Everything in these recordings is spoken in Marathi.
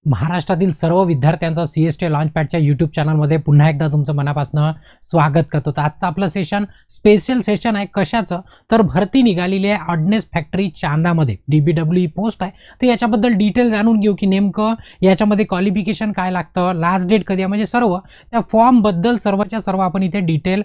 महाराष्ट्रातील सर्व विद्यार्थ्यांचं CST लॉन्चपॅडच्या यूट्यूब चॅनलमध्ये पुन्हा एकदा तुमचं मनापासून स्वागत करतो. तर आजचं आपलं सेशन स्पेशल सेशन आहे. कशाचं? तर भरती निघालेली आहे ऑर्डिनन्स फॅक्टरी चांदामध्ये, DBW पोस्ट आहे. तर याच्याबद्दल डिटेल जाणून घेऊ की नेमकं याच्यामध्ये क्वालिफिकेशन काय लागतं, लास्ट डेट कधी आहे, म्हणजे सर्व त्या फॉर्मबद्दल सर्वच्या सर्व आपण इथे डिटेल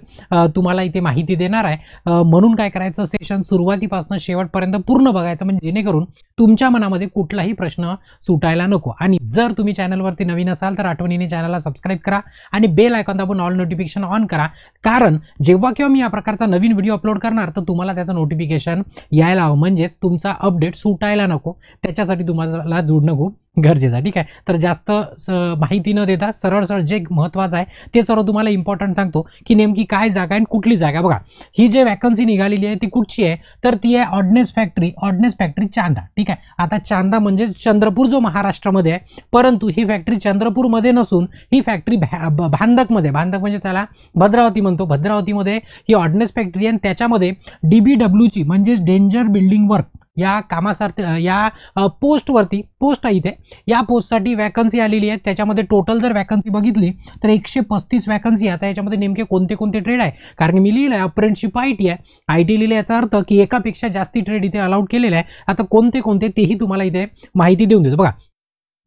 तुम्हाला इथे माहिती देणार आहे. म्हणून काय करायचं, सेशन सुरुवातीपासून शेवटपर्यंत पूर्ण बघायचं, म्हणजे जेणेकरून तुमच्या मनामध्ये कुठलाही प्रश्न सुटायला नको. आणि जर तुम्ही चॅनलवरती नवीन असाल तर आठवणीने चॅनलला सबस्क्राइब करा आणि बेल आयकॉन दाबून ऑल नोटिफिकेशन ऑन करा, कारण जेव्हा केव्हा मी या प्रकारचा नवीन व्हिडिओ अपलोड करणार तर तुम्हाला त्याचं नोटिफिकेशन यायला हवं, म्हणजेच तुमचा अपडेट सुटायला नको. त्याच्यासाठी तुम्हाला जोडणं खूप गरजेचं आहे. ठीक आहे, तर जास्त माहिती न देता सरळ सरळ जे महत्त्वाचं आहे ते सर्व तुम्हाला इम्पॉर्टंट सांगतो की नेमकी काय जागा आहे आणि कुठली जागा. बघा, ही जे वॅकन्सी निघालेली आहे ती कुठची आहे, तर ती आहे ऑर्डिनन्स फॅक्टरी चांदा. ठीक आहे, आता चांदा म्हणजे चंद्रपूर जो महाराष्ट्रामध्ये आहे, परंतु ही फॅक्टरी चंद्रपूरमध्ये नसून ही फॅक्टरी भांदकमध्ये, भांदक म्हणजे त्याला भद्रावती म्हणतो, भद्रावतीमध्ये ही ऑर्डिनन्स फॅक्टरी. आणि त्याच्यामध्ये DBWची म्हणजेच डेंजर बिल्डिंग वर्क या कामासाठी या पोस्टवरती पोस्ट आहे इथे, या पोस्टसाठी वॅकन्सी आलेली आहे. त्याच्यामध्ये टोटल जर वॅकन्सी बघितली तर 135 वॅकन्सी. आता याच्यामध्ये नेमके कोणते कोणते ट्रेड आहे, कारण मी लिहिलं आहे अप्रेंटिसशिप IT आहे, IT लिहिलं, याचा अर्थ की एकापेक्षा जास्ती ट्रेड इथे अलाउड केलेले आहे. आता कोणते कोणते तेही तुम्हाला इथे माहिती देऊन देतो. बघा,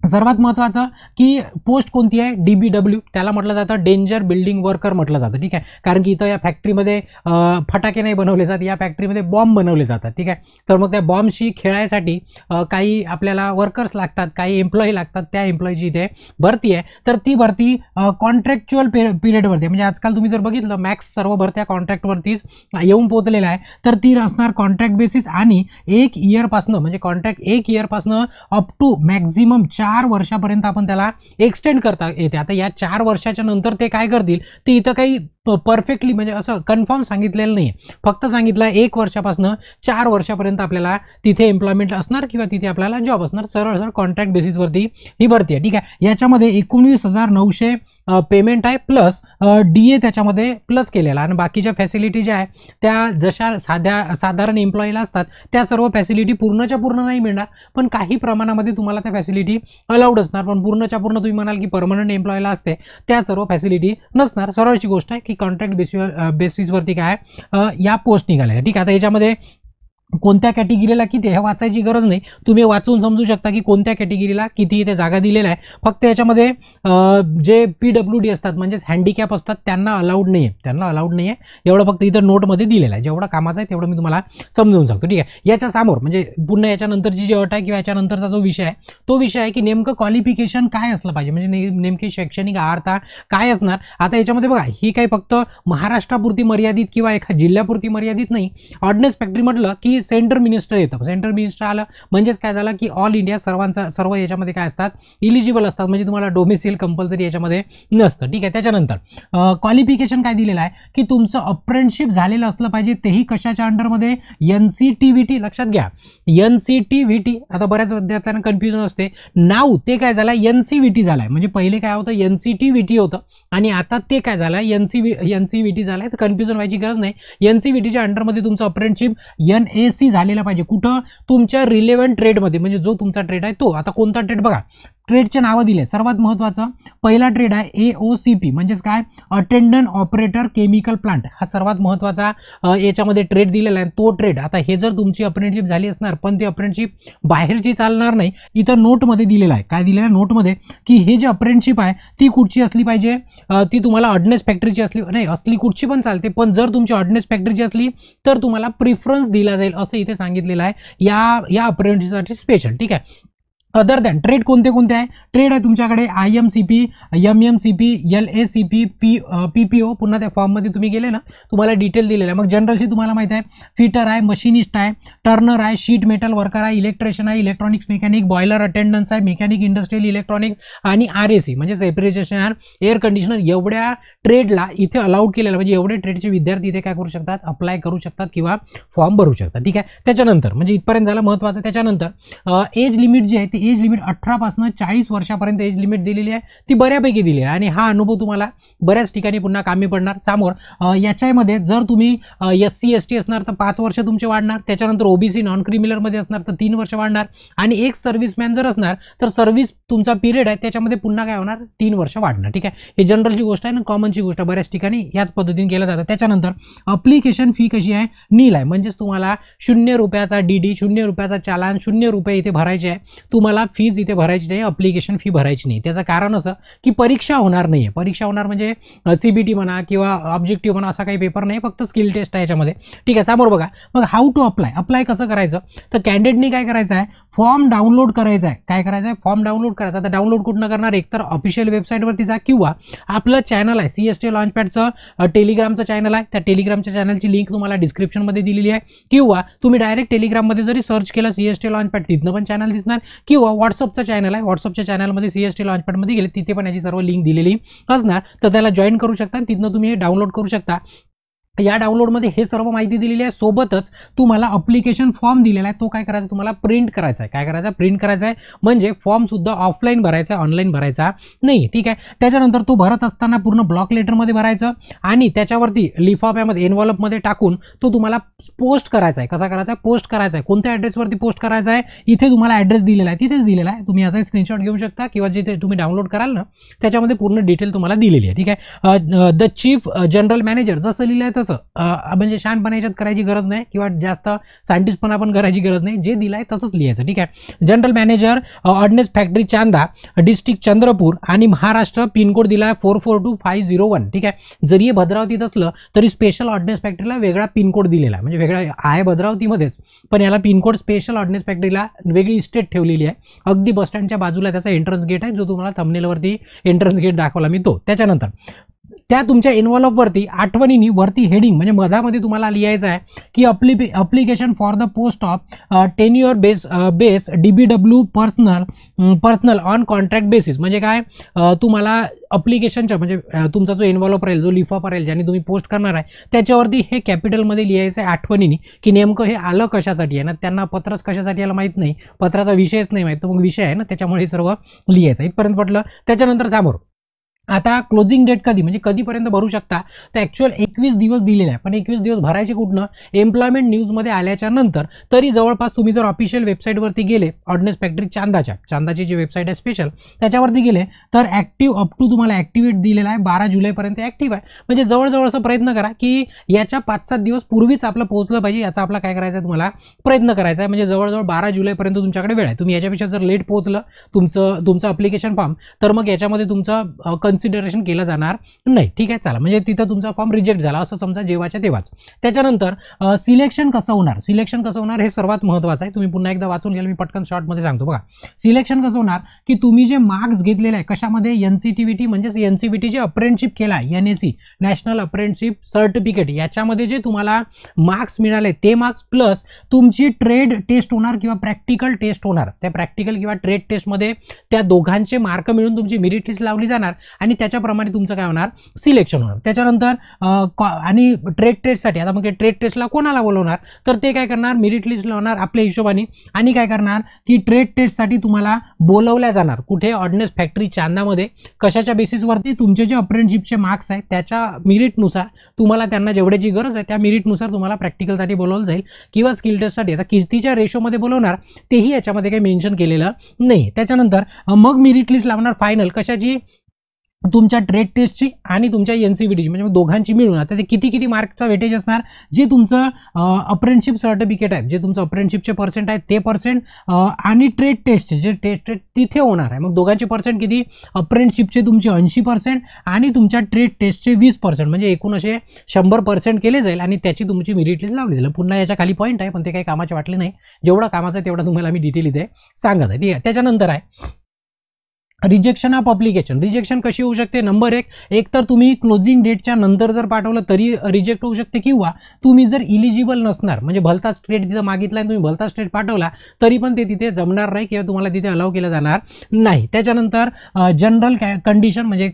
सर्वात महत्त्वाचं की पोस्ट कोणती आहे, DBW, त्याला म्हटलं जातं डेंजर बिल्डिंग वर्कर म्हटलं जातं. ठीक आहे, कारण की इथं या फॅक्टरीमध्ये फटाके नाही बनवले जात, या फॅक्टरीमध्ये बॉम्ब बनवले जातात. ठीक आहे, तर मग त्या बॉम्बशी खेळायसाठी काही आपल्याला वर्कर्स लागतात, काही एम्प्लॉई लागतात. त्या एम्प्लॉईची इथे भरती आहे. तर ती भरती कॉन्ट्रॅक्च्युअल पिरियडवरती, म्हणजे आजकाल तुम्ही जर बघितलं मॅक्स सर्व भरत्या कॉन्ट्रॅक्टवरतीच येऊन पोहोचलेल्या आहे. तर ती असणार कॉन्ट्रॅक्ट बेसिस आणि 1 इयरपासनं, म्हणजे कॉन्ट्रॅक्ट 1 इयरपासनं अप टू मॅक्झिमम 4 वर्षापर्यंत आपण त्याला एक्सटेंड करता येते. आता या 4 वर्षाच्या नंतर ते काय करतील ते इथं काही परफेक्टली म्हणजे असं कन्फर्म सांगितलेलं नाही, फक्त सांगितलं 1 वर्षापासून 4 वर्षापर्यंत आपल्याला तिथे एम्प्लॉयमेंट असणार किंवा तिथे आपल्याला जॉब असणार. सरळ सरळ कॉन्ट्रॅक्ट बेसिसवरती ही भरती आहे. ठीक आहे, याच्यामध्ये 19,900 पेमेंट आहे, प्लस DA त्याच्यामध्ये प्लस केलेला. आणि बाकीच्या फॅसिलिटी ज्या आहे त्या जशा साधारण एम्प्लॉईला असतात त्या सर्व फॅसिलिटी पूर्णच्या पूर्ण नाही मिळणार, पण काही प्रमाणामध्ये तुम्हाला त्या फॅसिलिटी अलाउड असणार. पण पूर्णच्या पूर्ण तुम्ही म्हणाल की परमनंट एम्प्लॉईला असते त्या सर्व फॅसिलिटी नसणार. सरळची गोष्ट आहे की कॉन्ट्रॅक्ट बेसिसवरती काय या पोस्ट निघाल्या. ठीक आहे, आता याच्यामध्ये कोणत्या कॅटेगरीला किती हे वाचायची गरज नाही, तुम्ही वाचून समजू शकता की कोणत्या कॅटेगरीला किती इथे जागा दिलेल्या आहे. फक्त याच्यामध्ये जे PWD असतात म्हणजेच हँडिकॅप असतात त्यांना अलाउड नाही आहे, एवढं फक्त इथं नोटमध्ये दिलेलं आहे. जेवढं कामाचं आहे तेवढं मी तुम्हाला समजून सांगतो. ठीक आहे, याच्या समोर म्हणजे पुन्हा याच्यानंतरची जी अट आहे किंवा याच्यानंतरचा जो विषय आहे तो विषय आहे की नेमकं क्वालिफिकेशन काय असलं पाहिजे, म्हणजे नेमकी शैक्षणिक अर्हता काय असणार. आता याच्यामध्ये बघा, ही काही फक्त महाराष्ट्रापुरती मर्यादित किंवा एका जिल्ह्यापुरती मर्यादित नाही. ऑर्डिनन्स फॅक्टरी म्हटलं की सेंटर मिनिस्टर येतं. सेंटर मिनिस्टर आलं म्हणजेच काय झालं की ऑल इंडिया सर्व याच्यामध्ये काय असतात, इलिजिबल असतात, म्हणजे तुम्हाला डोमेसिल कंपल्सरी याच्यामध्ये नसतं. ठीक आहे, त्याच्यानंतर क्वालिफिकेशन काय दिलेलं आहे की तुमचं अप्रेंटिसशिप झालेलं असलं पाहिजे, तेही कशाच्या अंडरमध्ये, NCTVT. लक्षात घ्या, NCTVT. आता बऱ्याच विद्यार्थ्यांना कन्फ्युजन असते, नाव ते काय झालं NCVT झालंय, म्हणजे पहिले काय होतं NCTVT होतं आणि आता ते काय झालं NCVT झालंय. तर कन्फ्युजन व्हायची गरज नाही. NCVTच्या अंडरमध्ये तुमचं अप्रेंटिसशिप NAC झालेला पाहिजे. कुठं? तुमच्या रिलेव्हंट ट्रेडमध्ये, म्हणजे जो तुमचा ट्रेड आहे तो. आता कोणता ट्रेड बघा, ट्रेडचे नावं दिले. सर्वात महत्त्वाचं पहिला ट्रेड आहे AOCP, म्हणजेच काय, अटेंडंट ऑपरेटर केमिकल प्लांट. हा सर्वात महत्त्वाचा याच्यामध्ये ट्रेड दिलेला आहे, तो ट्रेड. आता हे जर तुमची अप्रेंटिसशिप झाली असणार पण ती अप्रेंटिसशिप बाहेरची चालणार नाही, इथं नोटमध्ये दिलेलं आहे. काय दिलेलं आहे नोटमध्ये, की हे जे अप्रेंटिसशिप आहे ती कुठची असली पाहिजे, ती तुम्हाला ऑर्डिनन्स फॅक्टरीची असली कुठची पण चालते, पण जर तुमची ऑर्डिनन्स फॅक्टरीची असली तर तुम्हाला प्रिफरन्स दिला जाईल असं इथे सांगितलेलं आहे या अप्रेंटिससाठी स्पेशल. ठीक आहे, अदर दॅन ट्रेड कोणते कोणते आहे, ट्रेड आहे तुमच्याकडे IMCP, MMCP, LACP, PPO. पुन्हा त्या फॉर्ममध्ये तुम्ही गेले ना तुम्हाला डिटेल दिलेलं आहे. मग जनरलशी तुम्हाला माहिती आहे, फिटर आहे, मशिनिस्ट आहे, टर्नर आहे, शीट मेटल वर्कर आहे, इलेक्ट्रिशियन आहे, इलेक्ट्रॉनिक्स मेकॅनिक, बॉयलर अटेंडन्स आहे, मेकॅनिक इंडस्ट्रियल इलेक्ट्रॉनिक आणि RAC म्हणजे रेफ्रिजरेशन एअर कंडिशनर. एवढ्या ट्रेडला इथे अलाउड केलेलं, म्हणजे एवढे ट्रेडचे विद्यार्थी इथे काय करू शकतात, अप्लाय करू शकतात किंवा फॉर्म भरू शकतात. ठीक आहे, त्याच्यानंतर म्हणजे इथपर्यंत झालं महत्त्वाचं. त्याच्यानंतर एज लिमिट जी आहे याच्यावरती एज लिमिट 18 पासून 40 वर्षापर्यंत एज लिमिट दिलेली आहे, ती बऱ्यापैकी दिली आहे आणि हा अनुभव तुम्हाला बऱ्याच ठिकाणी पुन्हा कामी पडणार. समोर याच्यामध्ये जर तुम्ही SC ST असणार तर 5 वर्ष तुमचे वाढणार, त्याच्यानंतर OBC नॉन क्रिमिनल मध्ये असणार तर 3 वर्ष वाढणार आणि एक सर्व्हिसमॅन जर असणार तर सर्व्हिस तुमचा पिरियड आहे त्याच्यामध्ये पुन्हा काय होणार 3 वर्ष वाढणार. ठीक आहे, हे जनरलची गोष्ट आहे ना, कॉमनची गोष्ट बऱ्याच ठिकाणी याच पद्धतीने केलं जातं. त्याच्यानंतर अप्लिकेशन फी कशी आहे, नील आहे, म्हणजेच तुम्हाला 0 रुपयाचा DD, 0 रुपयाचा चालान, 0 रुपये इथे भरायचे आहे, तुम्हाला फीज इथे भरायची नाही, अप्लिकेशन फी भरायची नाही. त्याचं कारण असं की परीक्षा होणार नाहीये. परीक्षा होणार म्हणजे CBT म्हणा किंवा ऑब्जेक्टिव्ह म्हणा असा काही पेपर नाही, फक्त स्किल टेस्ट आहे याच्यामध्ये. ठीक आहे, समोर बघा. मग हाऊ टू अप्लाय कसं करायचं, तर कॅन्डिडेटनी काय करायचं आहे, फॉर्म डाउनलोड करायचा आहे. काय करायचं आहे, फॉर्म डाउनलोड करायचा. तर डाउनलोड कुठनं करणार, एकतर ऑफिशियल वेबसाईटवरती जा किंवा आपलं चॅनल आहे CST लॉन्चपॅडचं टेलिग्रामचं चॅनल आहे, त्या टेलिग्रामच्या चॅनलची लिंक तुम्हाला डिस्क्रिप्शनमध्ये दिलेली आहे, किंवा तुम्ही डायरेक्ट टेलिग्राममध्ये जरी सर्च केलं CST लॉन्चपॅड तिथनं पण चॅनल दिसणार, किंवा व्हॉट्सअपचं चॅनल आहे, व्हॉट्सअपच्या चॅनलमध्ये CST लॉन्चपॅडमध्ये गेले तिथे पण याची सर्व लिंक दिलेली असणार, तर त्याला जॉईन करू शकता, तिथनं तुम्ही हे डाउनलोड करू शकता. या डाउनलोडमध्ये हे सर्व माहिती दिलेली आहे, सोबतच तुम्हाला अप्लिकेशन फॉर्म दिलेला आहे, तो काय करायचा तुम्हाला प्रिंट करायचा आहे. काय करायचा, प्रिंट करायचा आहे, म्हणजे फॉर्म सुद्धा ऑफलाईन भरायचा आहे, ऑनलाईन भरायचा नाही. ठीक आहे, त्याच्यानंतर तो भरत असताना पूर्ण ब्लॉक लेटरमध्ये भरायचं आणि त्याच्यावरती लिफाफ्यामध्ये एनव्हॉल्पमध्ये टाकून तो तुम्हाला पोस्ट करायचा आहे. कसा करायचा आहे, पोस्ट करायचा आहे. कोणत्या ॲड्रेसवरती पोस्ट करायचा आहे, इथे तुम्हाला ॲड्रेस दिलेला आहे, तिथेच दिलेला आहे, तुम्ही याचा स्क्रीनशॉट घेऊ शकता किंवा जिथे तुम्ही डाउनलोड कराल ना त्याच्यामध्ये पूर्ण डिटेल तुम्हाला दिलेली आहे. ठीक आहे, द चीफ जनरल मॅनेजर जसं लिहिलं आहे तसं, म्हणजे शहाणपणा याच्यात करायची गरज नाही किंवा जास्त सायंटिस्टपणा पण करायची गरज नाही, जे दिलाय तसंच लिहायचं. ठीक आहे, general manager ordnance factory Chanda, district Chandrapur आणि महाराष्ट्र, पिनकोड दिला 442501. ठीक आहे, जरी हे भद्रावतीत असलं तरी स्पेशल ऑर्डिनन्स फॅक्टरीला वेगळा पिनकोड दिलेला आहे, म्हणजे वेगळा आहे भद्रावतीमध्येच, पण याला पिनकोड स्पेशल ऑर्डिनन्स फॅक्टरीला वेगळी स्टेट ठेवलेली आहे. अगदी बसस्टँडच्या बाजूला त्याचा एंट्रन्स गेट आहे, जो तुम्हाला थंबनेलवरती एंट्रन्स गेट दाखवला मी तो. त्याच्यानंतर त्या तुमच्या एनव्हॉल्पवरती आठवणीने वरती हेडिंग म्हणजे मधामध्ये तुम्हाला लिहायचं आहे की application for the post of tenure base DBW personal on contract basis. म्हणजे काय, तुम्हाला अप्लिकेशनच्या म्हणजे तुमचा जो एनव्हॉल्प राहील, जो लिफाफा राहील, ज्याने तुम्ही पोस्ट करणार आहे त्याच्यावरती हे कॅपिटलमध्ये लिहायचं आहे आठवणीने, की नेमकं हे आलं कशासाठी आहे ना. त्यांना पत्रच कशासाठी याला माहीत नाही, पत्राचा विषयच नाही माहीत, तर मग विषय आहे ना त्याच्यामुळे सर्व लिहायचं. इथपर्यंत पटलं. त्याच्यानंतर समोर आता क्लोजिंग डेट कधी म्हणजे कधीपर्यंत भरू शकता, तर ॲक्च्युअल 21 दिवस दिलेला आहे, पण 21 दिवस भरायचे कुठनं, एम्प्लॉयमेंट न्यूजमध्ये आल्याच्या नंतर. तरी जवळपास तुम्ही जर ऑफिशियल वेबसाईटवरती गेले, ऑर्डिनन्स फॅक्टरी चांदाची जी वेबसाईट आहे स्पेशल त्याच्यावरती गेले तर ॲक्टिव्ह अप टू तुम्हाला ॲक्टिवेट दिलेला आहे 12 जुलैपर्यंत ॲक्टिव्ह आहे. म्हणजे जवळजवळ असं प्रयत्न करा की याच्या 5-7 दिवस पूर्वीच आपलं पोहोचलं पाहिजे, याचा आपला काय करायचा आहे तुम्हाला प्रयत्न करायचा आहे. म्हणजे जवळजवळ 12 जुलैपर्यंत तुमच्याकडे वेळ आहे. तुम्ही याच्यापेक्षा जर लेट पोहोचलं तुमचं अप्लिकेशन फॉर्म, तर मग याच्यामध्ये तुमचं कन्सिडरेशन केलं जाणार नाही. ठीक आहे, चला, म्हणजे तिथं तुमचा फॉर्म रिजेक्ट झाला असं समजा जेव्हाच्या तेव्हाच. त्याच्यानंतर सिलेक्शन कसं होणार हे सर्वात महत्त्वाचं आहे. तुम्ही पुन्हा एकदा वाचून घ्याल, मी पटकन शॉर्टमध्ये सांगतो. बघा, सिलेक्शन कसं होणार की तुम्ही जे मार्क्स घेतलेले आहे कशामध्ये, NCTVT म्हणजेच NCVT जे अप्रेंटिसशिप केला, NAC नॅशनल अप्रेंटिसशिप सर्टिफिकेट, याच्यामध्ये जे तुम्हाला मार्क्स मिळाले ते मार्क्स प्लस तुमची ट्रेड टेस्ट होणार किंवा प्रॅक्टिकल टेस्ट होणार. त्या प्रॅक्टिकल किंवा ट्रेड टेस्टमध्ये त्या दोघांचे मार्क मिळून तुमची मेरिट लिस्ट लावली जाणार आणि त्याच्याप्रमाणे तुमचं काय होणार, सिलेक्शन होणार. त्याच्यानंतर आणि ट्रेड टेस्टसाठी आता मग ट्रेड टेस्टला कोणाला बोलवणार, तर ते काय करणार, मेरिट लिस्ट लावणार आपल्या हिशोबाने आणि काय करणार की ट्रेड टेस्टसाठी तुम्हाला बोलवल्या जाणार. कुठे, ऑर्डिनन्स फॅक्टरी चांदामध्ये. कशाच्या बेसिसवरती, तुमचे जे अप्रेंटिसशिपचे मार्क्स आहेत त्याच्या मेरिटनुसार तुम्हाला त्यांना जेवढ्याची गरज आहे त्या मेरिटनुसार तुम्हाला प्रॅक्टिकलसाठी बोलवलं जाईल किंवा स्किल टेस्टसाठी. आता कितीच्या रेशोमध्ये बोलवणार तेही याच्यामध्ये काही मेन्शन केलेलं नाही. त्याच्यानंतर मग मेरिट लिस्ट लावणार फायनल कशाची, तुमच्या ट्रेड टेस्टची आणि तुमच्या NCVTची, म्हणजे दोघांची मिळून. आता ते किती मार्कचा वेटेज असणार, जे तुमचं अप्रेंटिसशिप सर्टिफिकेट आहे, जे तुमचं अप्रेंटिसशिपचे पर्सेंट आहे ते पर्सेंट आणि ट्रेड टेस्टचे जे टेस्ट तिथे होणार आहे. मग दोघांचे पर्सेंट किती, अप्रेंटिसशिपचे तुमचे 80% आणि तुमच्या ट्रेड टेस्टचे 20%, म्हणजे एकूण असे 100% केले जाईल आणि त्याची तुमची मेरिट लिस्ट लावली जाईल. पुन्हा याच्या खाली पॉईंट आहे, पण ते काही कामाचे वाटले नाही. जेवढा कामाचं आहे तेवढा तुम्हाला मी डिटेल इथे सांगत आहे. ठीक आहे, त्याच्यानंतर आहे रिजेक्शन ऑफ अप्लिकेशन, रिजेक्शन कशी होऊ शकते, नंबर एक तर तुम्ही क्लोजिंग डेटच्या नंतर जर पाठवलं तरी रिजेक्ट होऊ शकते, किंवा तुम्ही जर इलिजिबल नसणार म्हणजे भलता स्टेट तिथं मागितला आणि तुम्ही भलता स्टेट पाठवला तरी पण ते तिथे जमणार नाही किंवा तुम्हाला तिथे अलाउ केलं जाणार नाही. त्याच्यानंतर जनरल कंडिशन म्हणजे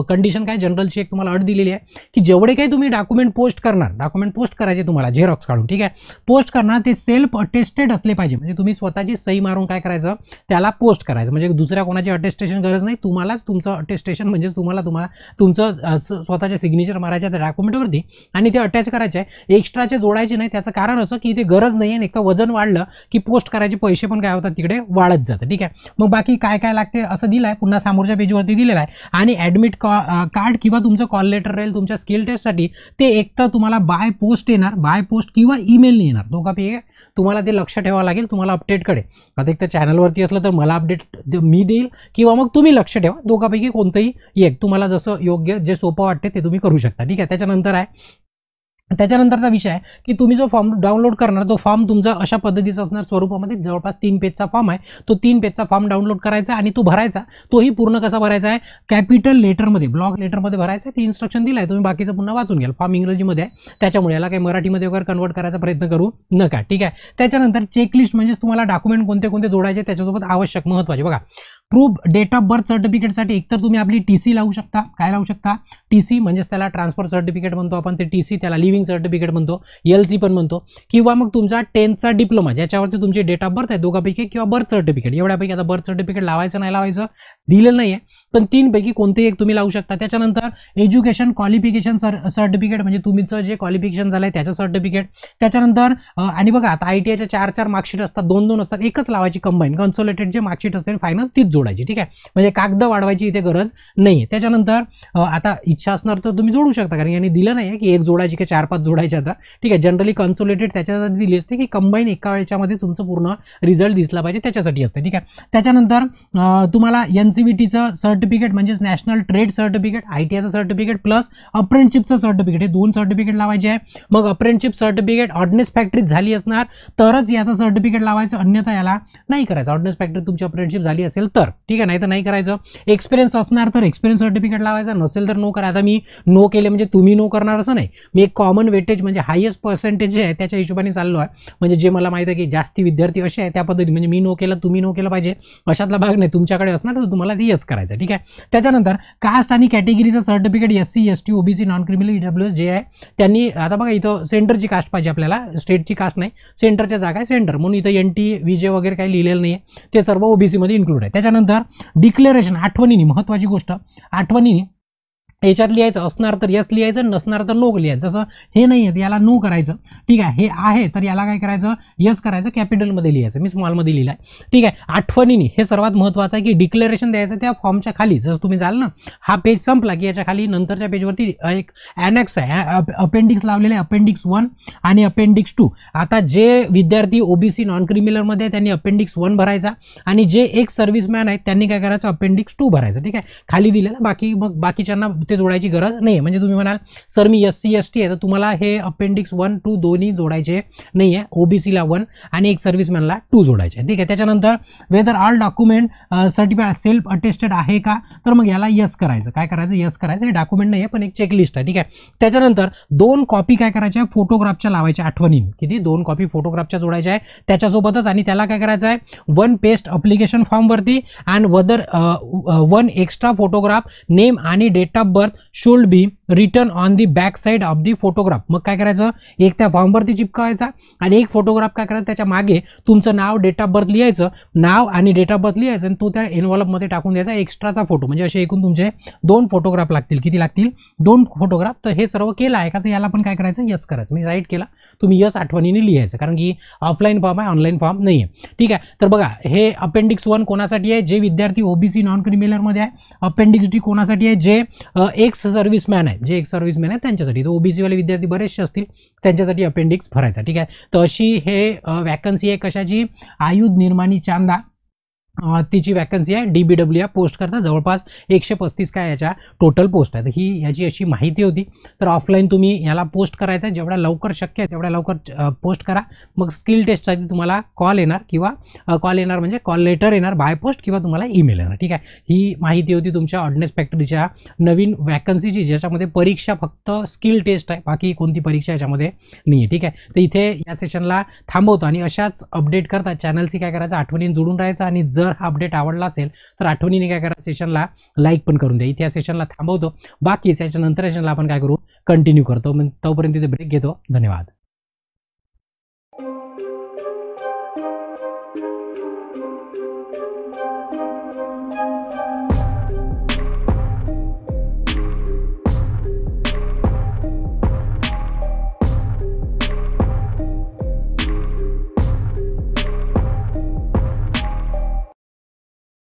कंडिशन काय, जनरलची एक तुम्हाला अट दिलेली आहे की जेवढे काही तुम्ही डॉक्युमेंट पोस्ट करणार, डॉक्युमेंट पोस्ट करायचे तुम्हाला झेरॉक्स काढून, ठीक आहे, पोस्ट करणार ते सेल्फ अटेस्टेड असले पाहिजे, म्हणजे तुम्ही स्वतःची सही मारून काय करायचं त्याला पोस्ट करायचं, म्हणजे दुसऱ्या कोणाची अटेस्टेशन गरज नाही, तुम्हालाच तुमचं अटेस्टेशन म्हणजे तुम्हाला तुमचं स्वतःचे सिग्नेचर मारायचे त्या डॉक्युमेंटवरती आणि ते अटॅच करायचे आहे, एक्स्ट्राचे जोडायचे नाही. त्याचं कारण असं की ते गरज नाही आहे, एक तर वजन वाढलं की पोस्ट करायचे पैसे पण काय होतात तिकडे वाढत जातं, ठीक आहे. मग बाकी काय काय लागते असं दिलं आहे, पुन्हा समोरच्या पेजवरती दिलेलं आहे. आणि ॲडमिट कार्ड किंवा तुमचं कॉल लेटर राहील तुमच्या स्किल टेस्टसाठी, ते एक तर तुम्हाला बाय पोस्ट येणार, बाय पोस्ट किंवा ईमेलने येणार, दोघांपैकी तुम्हाला ते लक्ष ठेवावं लागेल. तुम्हाला अपडेटकडे आता एक तर चॅनलवरती असलं तर मला अपडेट मी देईल किंवा मग तुम्ही लक्ष ठेवा, दोघांपैकी कोणतंही एक तुम्हाला जसं योग्य जे सोपं वाटते ते तुम्ही करू शकता, ठीक आहे. त्याच्यानंतरचा विषय आहे की तुम्ही जो फॉर्म डाउनलोड करणार तो फॉर्म तुमचा अशा पद्धतीचा असणार, स्वरूपामध्ये जवळपास 3 पेजचा फॉर्म आहे, तो 3 पेजचा फॉर्म डाउनलोड करायचा आणि तो भरायचा. तोही पूर्ण कसा भरायचा आहे, कॅपिटल लेटरमध्ये, ब्लॉक लेटरमध्ये भरायचा आहे. ती इन्स्ट्रक्शन दिला आहे, तुम्ही बाकीचं पुन्हा वाचून घ्याल. फॉर्म इंग्रजीमध्ये आहे त्याच्यामुळे याला काही मराठीमध्ये वगैरे कन्वर्ट करायचा प्रयत्न करू नका, ठीक आहे. त्याच्यानंतर चेकलिस्ट म्हणजे तुम्हाला डॉक्युमेंट कोणते कोणते जोडायचे त्याच्यासोबत आवश्यक महत्त्वाचे बघा. प्रूफ डेट ऑफ बर्थ सर्टिफिकेटसाठी एकतर तुम्ही आपली TC लावू शकता, काय लावू शकता, TC म्हणजेच त्याला ट्रान्सफर सर्टिफिकेट म्हणतो आपण, ते TC त्याला लिव्हिंग सर्टिफिकेट म्हणतो, LC पण म्हणतो, किंवा मग तुमचा 10th चा डिप्लोमा ज्याच्यावरती तुमची डेट ऑफ बर्थ आहे दोघांपैकी, किंवा बर्थ सर्टिफिकेट, एवढ्यापैकी आता बर्थ सर्टिफिकेट लावायचं नाही लावायचं दिलेलं नाही आहे, पण 3 पैकी कोणतेही एक तुम्ही लावू शकता. त्याच्यानंतर एज्युकेशन क्वालिफिकेशन सर्टिफिकेट म्हणजे तुमचं जे क्वालिफिकेशन झालं आहे त्याचं सर्टिफिकेट. त्याच्यानंतर आणि बघा आता ITIच्या 4 मार्कशीट असतात, 2 असतात, एकच लावायची कंबाईन, कन्सोलिडेटेड जे मार्कशीट असते फायनल तीच जोडायची, ठीक आहे, म्हणजे कागद वाढवायची इथे गरज नाही. त्याच्यानंतर आता इच्छा असणार तर तुम्ही जोडू शकता, कारण यांनी दिलं नाही की एक जोडायची की 4-5 जोडायचे आता, ठीक आहे. जनरली कन्सोलिडेटेड त्याच्यासाठी दिली असते की कंबाईन एका वेळेच्यामध्ये तुमचं पूर्ण रिझल्ट दिसला पाहिजे त्याच्यासाठी असते, ठीक आहे. त्याच्यानंतर तुम्हाला NCVTचं सर्टिफिकेट म्हणजेच नॅशनल ट्रेड सर्टिफिकेट, ITIचं सर्टिफिकेट प्लस अप्रेंटिसशिपचं सर्टिफिकेट, हे 2 सर्टिफिकेट लावायचे आहे. मग अप्रेंटिसशिप सर्टिफिकेट ऑर्डिनन्स फॅक्टरी झाली असणार तरच याचं सर्टिफिकेट लावायचं, अन्यथा याला नाही करायचं. ऑर्डिनन्स फॅक्टरी तुमची अप्रेंटिसशिप झाली असेल तर, ठीक आहे, नाही तर नाही करायचं. एक्सपिरियन्स असणार तर एक्सपिरियन्स सर्टिफिकेट लावायचं, नसेल तर नो करा. आता मी नो केले म्हणजे तुम्ही नो करणार असं नाही, मी एक कॉमन वेटेज म्हणजे हायेस्ट पर्सेंटेज जे आहे त्याच्या हिशोबाने चाललो आहे, म्हणजे जे मला माहिती आहे की जास्ती विद्यार्थी असे आहे त्या पद्धती, म्हणजे मी नो केलं तुम्ही नो केलं पाहिजे अशातला भाग नाही, तुमच्याकडे असणार तर तुम्हाला ते यस करायचं, ठीक आहे. त्याच्यानंतर कास्ट आणि कॅटेगरीचं certificate SC ST OBC non criminal EWS जे आहे त्यांनी, आता बघा इथं सेंटरची कास्ट पाहिजे आपल्याला, स्टेटची कास्ट नाही, सेंटरच्या जागा आहे सेंटर, म्हणून इथं NT VJ वगैरे काही लिहिलेलं नाही आहे, ते सर्व OBC मध्ये इन्क्लूड आहे. त्याच्यानंतर डिक्लेरेशन, आठवणीने महत्त्वाची गोष्ट, आठवणीने याच्यात लिहायचं असणार तर यस लिहायचं, नसणार तर नो लिहायचं. जसं हे नाही आहे याला नो करायचं, ठीक आहे, हे आहे तर याला काय करायचं यस करायचं, कॅपिटलमध्ये लिहायचं, मी स्मॉलमध्ये लिहिलं आहे, ठीक आहे. आठवणीने हे सर्वात महत्त्वाचं आहे की डिक्लेरेशन द्यायचं त्या फॉर्मच्या खाली, जसं तुम्ही जाल ना हा पेज संपला की याच्या खाली नंतरच्या पेजवरती एक ॲनेक्स आहे, अपेंडिक्स लावलेले आहे, अपेंडिक्स 1 आणि अपेंडिक्स 2. आता जे विद्यार्थी OBC नॉन क्रिमिनलमध्ये त्यांनी अपेंडिक्स 1 भरायचा आणि जे एक सर्व्हिसमॅन आहेत त्यांनी काय करायचं अपेंडिक्स 2 भरायचं, ठीक आहे, खाली दिलेलं. बाकी मग बाकीच्यांना ते जोडायची गरज नाही, म्हणजे तुम्ही म्हणाल सर मी SC ST आहे तर तुम्हाला हे अपेंडिक्स 1 2 दोन्ही जोडायचे नाही आहे, OBC ला 1 आणि एक सर्व्हिसमॅनला 2 जोडायचे, ठीक आहे. त्याच्यानंतर whether all document certificate self attested आहे का, तर मग याला यस करायचं, काय करायचं यस करायचं, हे डॉक्युमेंट नाही आहे पण एक चेकलिस्ट आहे, ठीक आहे. त्याच्यानंतर 2 कॉपी काय करायच्या फोटोग्राफच्या लावायच्या, आठवणीने किती 2 कॉपी फोटोग्राफच्या जोडायच्या आहे त्याच्यासोबतच, आणि त्याला काय करायचं आहे 1 पेस्ट अप्लिकेशन फॉर्मवरती and whether 1 extra photograph name आणि date of birth should be written on the back side of the photograph. मग काय करायचं एक त्या फॉर्मवरती चिपकावायचा आणि एक फोटोग्राफ काय करायचं त्याच्या मागे तुमचं नाव डेट ऑफ बर्थ लिहायचं, नाव आणि डेट ऑफ बर्थ लिहायचं आणि तो त्या एनव्हॉल्पमध्ये टाकून द्यायचा एक्स्ट्राचा फोटो, म्हणजे असे एकूण तुमचे 2 फोटोग्राफ लागतील. किती लागतील 2 फोटोग्राफ. तर हे सर्व केलं आहे का तर याला पण काय करायचं यस करायचं, मी राईट केला तुम्ही यस आठवणीने लिहायचं, कारण की ऑफलाईन फॉर्म आहे ऑनलाईन फॉर्म नाही आहे, ठीक आहे. तर बघा हे अपेंडिक्स 1 कोणासाठी आहे, जे विद्यार्थी OBC नॉन क्रिमिनलमध्ये आहे. अपेंडिक्स D कोणासाठी आहे, जे एक सर्व्हिसमॅन आहे, जे एक सर्व्हिसमॅन आहे त्यांच्यासाठी. तर OBC वाले विद्यार्थी बरेचसे असतील त्यांच्यासाठी अपेंडिक्स भरायचा, ठीक आहे. तर अशी हे वॅकन्सी आहे कशाची, आयुध निर्माणी चांदा तिची वॅकन्सी आहे DBW या पोस्ट करता जवळपास 135 काय याच्या टोटल पोस्ट आहे. तर ही याची अशी माहिती होती. तर ऑफलाईन तुम्ही याला पोस्ट करायचं आहे, जेवढ्या लवकर शक्य आहे तेवढ्या लवकर पोस्ट करा. मग स्किल टेस्टसाठी तुम्हाला कॉल येणार किंवा कॉल येणार म्हणजे कॉल लेटर येणार बाय पोस्ट किंवा तुम्हाला ईमेल येणार. ठीक आहे, ही माहिती होती तुमच्या ऑर्डिनन्स फॅक्टरीच्या नवीन वॅकन्सीची, ज्याच्यामध्ये परीक्षा फक्त स्किल टेस्ट आहे, बाकी कोणती परीक्षा याच्यामध्ये नाही आहे. ठीक आहे, तर इथे या सेशनला थांबवतो आणि अशाच अपडेट करता चॅनलशी काय करायचं, आठवणीने जोडून राहायचं. आणि जर हा अपडेट आवडला असेल तर आठवणीने काय करा, सेशनला लाईक पण करून द्या. इथे या सेशनला थांबवतो, बाकी याच्यानंतर सेशनला आपण काय करू, कंटिन्यू करतो. मग तोपर्यंत इथे ब्रेक घेतो. धन्यवाद.